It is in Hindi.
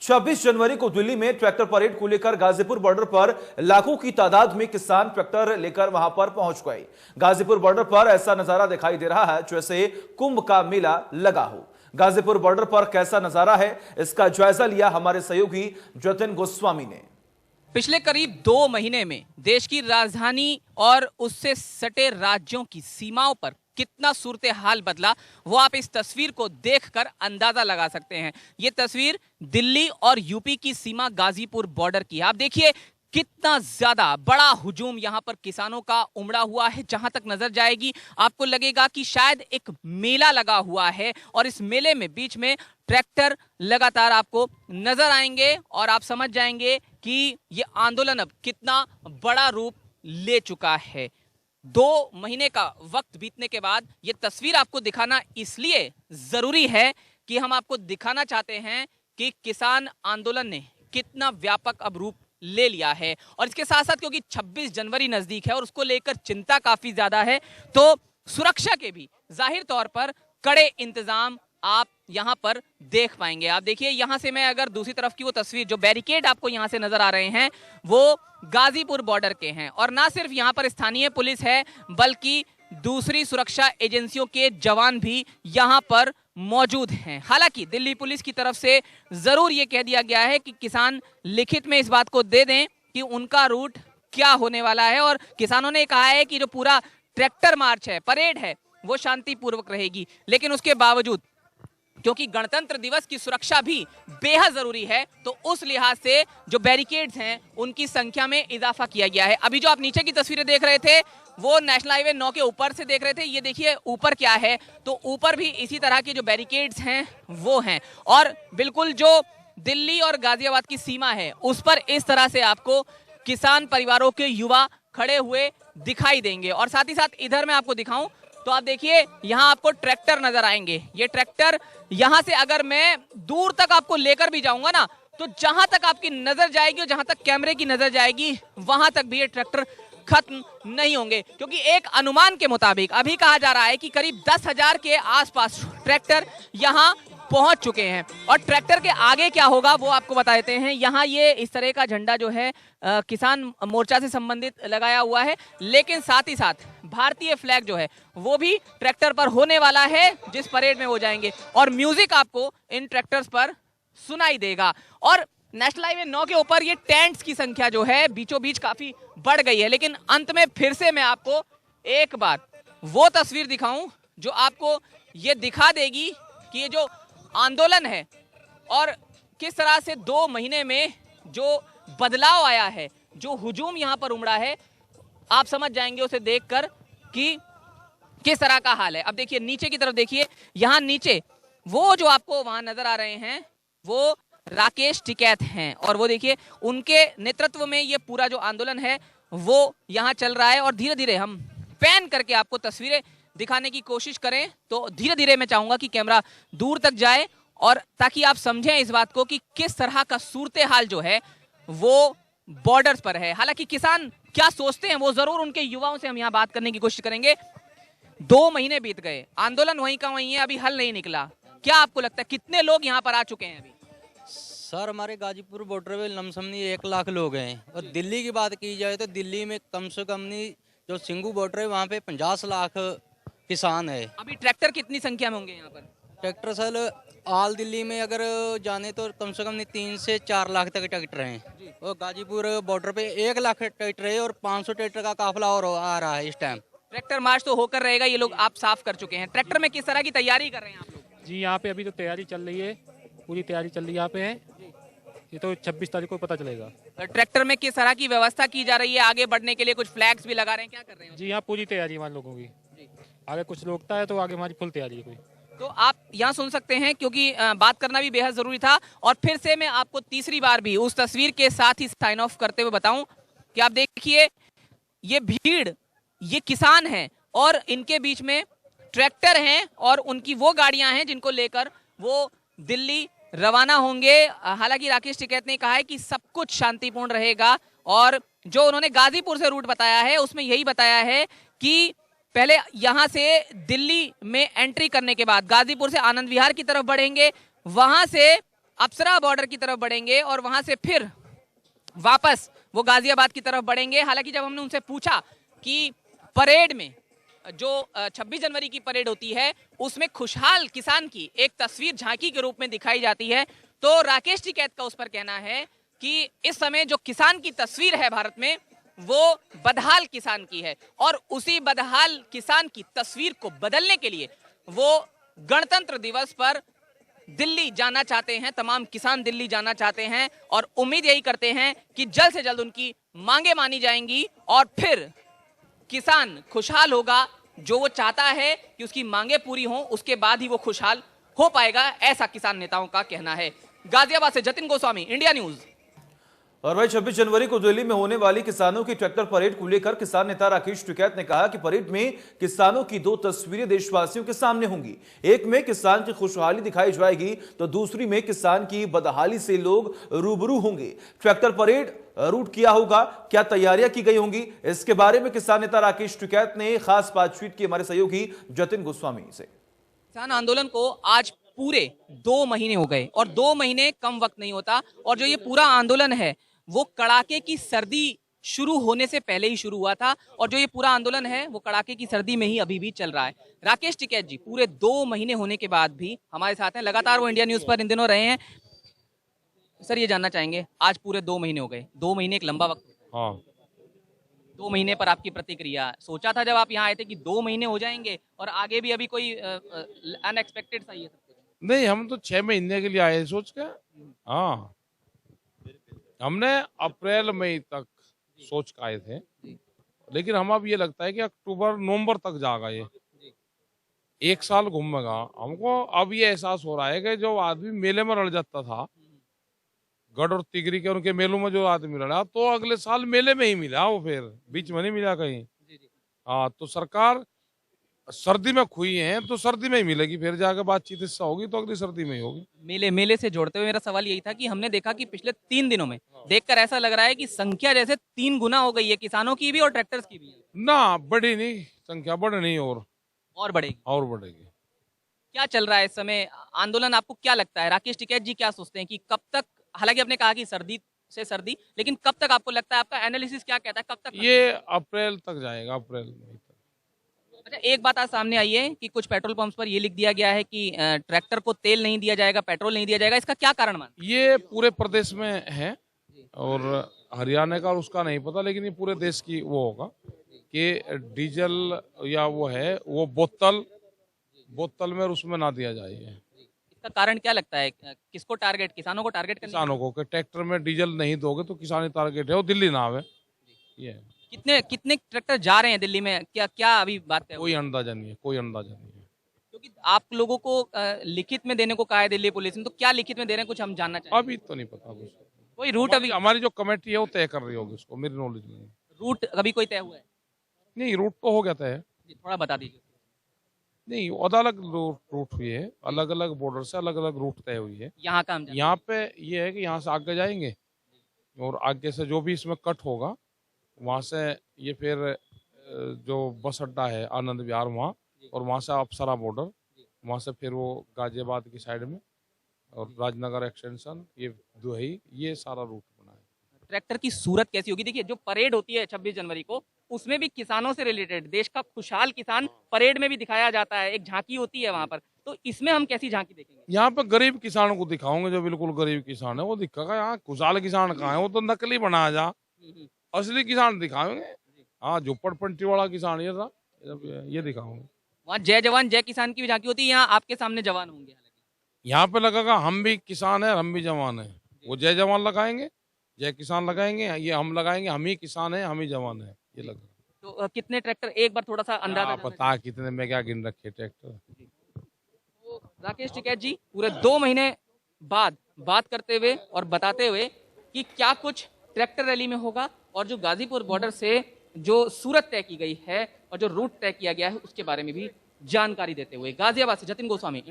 26 जनवरी को दिल्ली में ट्रैक्टर परेड को लेकर गाजीपुर बॉर्डर पर लाखों की तादाद में किसान ट्रैक्टर लेकर वहां पर पहुंच गए। गाजीपुर बॉर्डर पर ऐसा नजारा दिखाई दे रहा है जैसे कुंभ का मेला लगा हो। गाजीपुर बॉर्डर पर कैसा नजारा है, इसका जायजा लिया हमारे सहयोगी जतिन गोस्वामी ने। पिछले करीब 2 महीने में देश की राजधानी और उससे सटे राज्यों की सीमाओं पर कितना सूरत हाल बदला, वो आप इस तस्वीर को देखकर अंदाजा लगा सकते हैं। ये तस्वीर दिल्ली और यूपी की सीमा गाजीपुर बॉर्डर की है। आप देखिए कितना ज्यादा बड़ा हुजूम यहाँ पर किसानों का उमड़ा हुआ है। जहां तक नजर जाएगी आपको लगेगा कि शायद एक मेला लगा हुआ है और इस मेले में बीच में ट्रैक्टर लगातार आपको नजर आएंगे और आप समझ जाएंगे कि ये आंदोलन अब कितना बड़ा रूप ले चुका है। 2 महीने का वक्त बीतने के बाद ये तस्वीर आपको दिखाना इसलिए जरूरी है कि हम आपको दिखाना चाहते हैं कि किसान आंदोलन ने कितना व्यापक अब रूप ले लिया है। और इसके साथ साथ क्योंकि 26 जनवरी नजदीक है और उसको लेकर चिंता काफी ज्यादा है, तो सुरक्षा के भी जाहिर तौर पर कड़े इंतजाम आप यहां पर देख पाएंगे। आप देखिए यहां से मैं अगर दूसरी तरफ की वो तस्वीर, जो बैरिकेड आपको यहां से नजर आ रहे हैं, वो गाजीपुर बॉर्डर के हैं। और ना सिर्फ यहां पर स्थानीय पुलिस है बल्कि दूसरी सुरक्षा एजेंसियों के जवान भी यहां पर मौजूद हैं। हालांकि दिल्ली पुलिस की तरफ से जरूर ये कह दिया गया है कि किसान लिखित में इस बात को दे दें कि उनका रूट क्या होने वाला है। और किसानों ने कहा है कि जो पूरा ट्रैक्टर मार्च है, परेड है, वो शांतिपूर्वक रहेगी। लेकिन उसके बावजूद क्योंकि गणतंत्र दिवस की सुरक्षा भी बेहद जरूरी है, तो उस लिहाज से जो बैरिकेड्स हैं उनकी संख्या में इजाफा किया गया है। अभी जो आप नीचे की तस्वीरें देख रहे थे वो नेशनल हाईवे 9 के ऊपर से देख रहे थे। ये देखिए ऊपर क्या है, तो ऊपर भी इसी तरह के जो बैरिकेड्स हैं वो हैं। और बिल्कुल जो दिल्ली और गाजियाबाद की सीमा है उस पर इस तरह से आपको किसान परिवारों के युवा खड़े हुए दिखाई देंगे। और साथ ही साथ इधर मैं आपको दिखाऊं तो आप देखिए यहाँ आपको ट्रैक्टर नजर आएंगे। ये ट्रैक्टर यहाँ से अगर मैं दूर तक आपको लेकर भी जाऊंगा ना, तो जहां तक आपकी नजर जाएगी और जहां तक कैमरे की नजर जाएगी वहां तक भी ये ट्रैक्टर खत्म नहीं होंगे। क्योंकि एक अनुमान के मुताबिक अभी कहा जा रहा है कि करीब 10,000 के आसपास ट्रैक्टर यहाँ पहुंच चुके हैं। और ट्रैक्टर के आगे क्या होगा वो आपको बता देते हैं। यहाँ ये इस तरह का झंडा जो है किसान मोर्चा से संबंधित लगाया हुआ है, लेकिन साथ ही साथ भारतीय फ्लैग जो है वो भी ट्रैक्टर पर होने वाला है जिस परेड में वो जाएंगे। और म्यूजिक आपको इन ट्रैक्टर्स पर सुनाई देगा। और नेशनल हाईवे 9 के ऊपर ये टेंट्स की संख्या जो है बीचों बीच काफी बढ़ गई है। लेकिन अंत में फिर से मैं आपको एक बार वो तस्वीर दिखाऊं जो आपको ये दिखा देगी कि ये जो आंदोलन है और किस तरह से 2 महीने में जो बदलाव आया है, जो हुजूम यहां पर उमड़ा है, आप समझ जाएंगे उसे देखकर कि किस तरह का हाल है। अब देखिए नीचे की तरफ देखिए, यहां नीचे वो जो आपको वहां नजर आ रहे हैं वो राकेश टिकैत हैं। और वो देखिए उनके नेतृत्व में ये पूरा जो आंदोलन है वो यहां चल रहा है। और धीरे धीरे हम पैन करके आपको तस्वीरें दिखाने की कोशिश करें तो धीरे धीरे मैं चाहूंगा कि कैमरा दूर तक जाए और ताकि आप समझें इस बात को कि किस तरह का सूरत हाल जो है वो बॉर्डर्स पर है। हालांकि किसान क्या सोचते हैं वो जरूर उनके युवाओं से हम यहाँ बात करने की कोशिश करेंगे। 2 महीने बीत गए, आंदोलन वहीं का वहीं है, अभी हल नहीं निकला। क्या आपको लगता है कितने लोग यहाँ पर आ चुके हैं अभी? सर हमारे गाजीपुर बॉर्डर पे लमसमनी 1 लाख लोग हैं। और दिल्ली की बात की जाए तो दिल्ली में कम से कम नहीं, जो सिंगू बॉर्डर है वहाँ पे 50 लाख किसान है। अभी ट्रैक्टर कितनी संख्या में होंगे यहाँ पर? ट्रैक्टर सर आल दिल्ली में अगर जाने तो कम से कम नहीं 3 से 4 लाख तक ट्रैक्टर हैं। और गाजीपुर बॉर्डर पे 1 लाख ट्रैक्टर है और 500 ट्रैक्टर का काफिला और आ रहा है इस टाइम। ट्रैक्टर मार्च तो होकर रहेगा, ये लोग आप साफ कर चुके हैं। ट्रैक्टर में किस तरह की तैयारी कर रहे हैं आप लोग? जी यहाँ पे अभी तो तैयारी चल रही है, पूरी तैयारी चल रही है यहाँ पे है। ये तो 26 तारीख को पता चलेगा। ट्रैक्टर में किस तरह की व्यवस्था की जा रही है? आगे बढ़ने के लिए कुछ फ्लैग्स भी लगा रहे हैं, क्या कर रहे हैं? जी यहाँ पूरी तैयारी है हमारे लोगों की। आगे कुछ रोकता है तो आगे हमारी फुल तैयारी है। कोई तो आप यहाँ सुन सकते हैं क्योंकि बात करना भी बेहद जरूरी था। और फिर से मैं आपको तीसरी बार भी उस तस्वीर के साथ ही साइन ऑफ करते हुए बताऊं कि आप देखिए ये भीड़, ये किसान हैं और इनके बीच में ट्रैक्टर हैं और उनकी वो गाड़ियां हैं जिनको लेकर वो दिल्ली रवाना होंगे। हालांकि राकेश टिकैत ने कहा है कि सब कुछ शांतिपूर्ण रहेगा और जो उन्होंने गाजीपुर से रूट बताया है उसमें यही बताया है कि पहले यहां से दिल्ली में एंट्री करने के बाद गाजीपुर से आनंद विहार की तरफ बढ़ेंगे, वहां से अप्सरा बॉर्डर की तरफ बढ़ेंगे और वहां से फिर वापस वो गाजियाबाद की तरफ बढ़ेंगे। हालांकि जब हमने उनसे पूछा कि परेड में जो 26 जनवरी की परेड होती है उसमें खुशहाल किसान की एक तस्वीर झांकी के रूप में दिखाई जाती है, तो राकेश टिकैत का उस पर कहना है कि इस समय जो किसान की तस्वीर है भारत में वो बदहाल किसान की है और उसी बदहाल किसान की तस्वीर को बदलने के लिए वो गणतंत्र दिवस पर दिल्ली जाना चाहते हैं। तमाम किसान दिल्ली जाना चाहते हैं और उम्मीद यही करते हैं कि जल्द से जल्द उनकी मांगे मानी जाएंगी और फिर किसान खुशहाल होगा। जो वो चाहता है कि उसकी मांगे पूरी हों, उसके बाद ही वो खुशहाल हो पाएगा, ऐसा किसान नेताओं का कहना है। गाजियाबाद से जतिन गोस्वामी, इंडिया न्यूज। और भाई 26 जनवरी को दिल्ली में होने वाली किसानों की ट्रैक्टर परेड को लेकर किसान नेता राकेश टिकैत ने कहा कि परेड में किसानों की दो तस्वीरें देशवासियों के सामने होंगी। एक में किसान की खुशहाली दिखाई जाएगी तो दूसरी में किसान की बदहाली से लोग रूबरू होंगे। ट्रैक्टर परेड रूट किया होगा, क्या तैयारियां की गई होंगी, इसके बारे में किसान नेता राकेश टिकैत ने खास बातचीत की हमारे सहयोगी जतिन गोस्वामी से। किसान आंदोलन को आज पूरे 2 महीने हो गए और 2 महीने कम वक्त नहीं होता और जो ये पूरा आंदोलन है वो कड़ाके की सर्दी शुरू होने से पहले ही शुरू हुआ था और जो ये पूरा आंदोलन है वो कड़ाके की सर्दी में ही अभी भी चल रहा है। राकेश टिकैत जी पूरे 2 महीने होने के बाद भी हमारे साथ हैं, लगातार वो इंडिया न्यूज पर इन दिनों रहे हैं। सर ये जानना चाहेंगे, आज पूरे 2 महीने हो गए, 2 महीने एक लंबा वक्त होता है। हाँ 2 महीने पर आपकी प्रतिक्रिया, सोचा था जब आप यहाँ आए थे कि 2 महीने हो जाएंगे और आगे भी अभी कोई अनएक्सपेक्टेड सा ही है सब कुछ? नहीं, हम तो 6 महीने के लिए आए सोच के। हाँ हमने अप्रैल मई तक सोच के आए थे, लेकिन हम अब ये लगता है कि अक्टूबर नवंबर तक जाएगा ये, 1 साल घूमेगा। हमको अब ये एहसास हो रहा है कि जो आदमी मेले में रड़ जाता था, गढ़ और तिगरी के उनके मेलों में जो आदमी रहा, तो अगले साल मेले में ही मिला, वो फिर बीच में नहीं मिला कहीं। हाँ तो सरकार सर्दी में खुई है तो सर्दी में ही मिलेगी, फिर जाकर बातचीत इससे होगी तो अगली सर्दी में ही होगी। मेले से जोड़ते हुए मेरा सवाल यही था कि हमने देखा कि पिछले 3 दिनों में देखकर ऐसा लग रहा है कि संख्या जैसे 3 गुना हो गई है, किसानों की भी और ट्रैक्टर्स की भी। ना बढ़ी नहीं, संख्या बढ़ नहीं और बढ़ेगी और बढ़ेगी। क्या चल रहा है इस समय आंदोलन, आपको क्या लगता है? राकेश टिकैत जी क्या सोचते हैं कि कब तक, हालांकि आपने कहा कि सर्दी से सर्दी, लेकिन कब तक आपको लगता है, आपका एनालिसिस क्या कहता है, कब तक? ये अप्रैल तक जाएगा, अप्रैल मई तक। अच्छा, एक बात आज सामने आई है कि कुछ पेट्रोल पंप्स पर ये लिख दिया गया है कि ट्रैक्टर को तेल नहीं दिया जाएगा, पेट्रोल नहीं दिया जाएगा, इसका क्या कारण मानते हैं? ये पूरे प्रदेश में है और हरियाणा का और उसका नहीं पता, लेकिन ये पूरे देश की वो होगा कि डीजल या वो है वो बोतल में और उसमें ना दिया जाए। इसका कारण क्या लगता है, किसको टारगेट, किसानों को टारगेट करने? किसानों को कि ट्रैक्टर में डीजल नहीं दोगे तो किसानी टारगेट है, वो दिल्ली ना आवे। ये कितने ट्रैक्टर जा रहे हैं दिल्ली में, क्या अभी बात है? कोई अंदाजा नहीं है, कोई अंदाजा नहीं है। क्योंकि आप लोगों को लिखित में देने को कहा है दिल्ली पुलिस ने, तो क्या लिखित में दे रहे हैं, कुछ हम जानना चाहेंगे। अभी तो नहीं पता कुछ, कोई रूट अभी, हमारी जो कमेटी है वो तय कर रही होगी उसको, मेरी नॉलेज में रूट अभी कोई तय हुआ है? नहीं, रूट तो हो गया तय, थोड़ा बता दीजिए। नहीं अलग अलग रूट हुई है, अलग अलग बॉर्डर से अलग अलग रूट तय हुई है। यहाँ का हम जानते हैं। यहाँ पे ये है कि यहाँ से आगे जाएंगे और आगे से जो भी इसमें कट होगा वहाँ से ये फिर जो बस अड्डा है आनंद विहार वहाँ, और वहाँ से अप्सरा बॉर्डर, वहाँ से फिर वो गाजियाबाद की साइड में और राजनगर एक्सटेंशन, ये दुहई, ये सारा रूट बना है। ट्रैक्टर की सूरत कैसी होगी? देखिए जो परेड होती है 26 जनवरी को, उसमें भी किसानों से रिलेटेड, देश का खुशहाल किसान परेड में भी दिखाया जाता है, एक झांकी होती है वहां पर, तो इसमें हम कैसी झांकी देखेंगे? यहाँ पे गरीब किसानों को दिखाओगे, जो बिल्कुल गरीब किसान है वो दिखेगा। यहाँ खुशहाल किसान कहाँ है, वो तो नकली बनाया जा, असली किसान दिखाएंगे। हाँ झुप्पड़पट्टी वाला किसान ये था, ये दिखाओगे। वहाँ जय जवान जय किसान की भी झांकी होती है, यहाँ आपके सामने जवान होंगे। यहाँ पे लगेगा हम भी किसान है, हम भी जवान है, वो जय जवान लगाएंगे, जय किसान लगाएंगे, ये हम लगाएंगे, हम ही किसान है, हम ही जवान है, ये लगेगा। तो कितने ट्रैक्टर, एक बार थोड़ा सा अंदाजा पता कितने में, क्या गिन रखे ट्रैक्टर। तो राकेश टिकैत जी पूरे 2 महीने बाद बात करते हुए और बताते हुए कि क्या कुछ ट्रैक्टर रैली में होगा और जो गाजीपुर बॉर्डर से जो सूरत तय की गई है और जो रूट तय किया गया है उसके बारे में भी जानकारी देते हुए। गाजियाबाद से जतिन गोस्वामी।